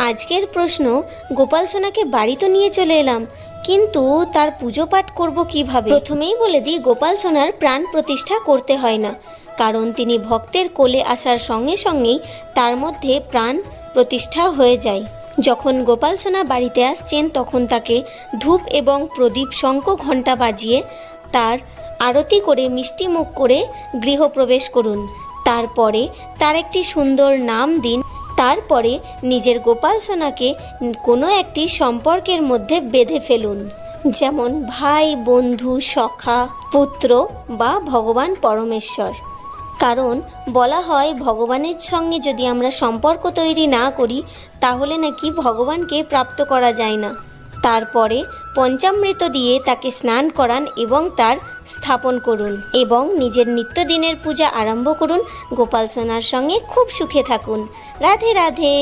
আজকের প্রশ্ন, গোপাল সোনাকে বাড়ি তো নিয়ে চলে এলাম, কিন্তু তার পুজো পাঠ করব কিভাবে? প্রথমেই বলে দিই, গোপাল সোনার প্রাণ প্রতিষ্ঠা করতে হয় না, কারণ তিনি ভক্তের কোলে আসার সঙ্গে সঙ্গেই তার মধ্যে প্রাণ প্রতিষ্ঠা হয়ে যায়। যখন গোপাল সোনা বাড়িতে আসছেন তখন তাকে ধূপ এবং প্রদীপ, শঙ্খ ঘণ্টা বাজিয়ে তার আরতি করে মিষ্টি মুখ করে গৃহপ্রবেশ করুন। তারপরে তার একটি সুন্দর নাম দিন। তারপরে নিজের গোপাল সোনাকে কোনো একটি সম্পর্কের মধ্যে বেঁধে ফেলুন, যেমন ভাই, বন্ধু, সখা, পুত্র বা ভগবান পরমেশ্বর। কারণ বলা হয় ভগবানের সঙ্গে যদি আমরা সম্পর্ক তৈরি না করি তাহলে নাকি ভগবানকে প্রাপ্ত করা যায় না। তারপরে পঞ্চামৃত দিয়ে তাকে স্নান করান এবং তার স্থাপন করুন এবং নিজের নিত্যদিনের পূজা আরম্ভ করুন। গোপাল সোনার সঙ্গে খুব সুখে থাকুন। রাধে রাধে।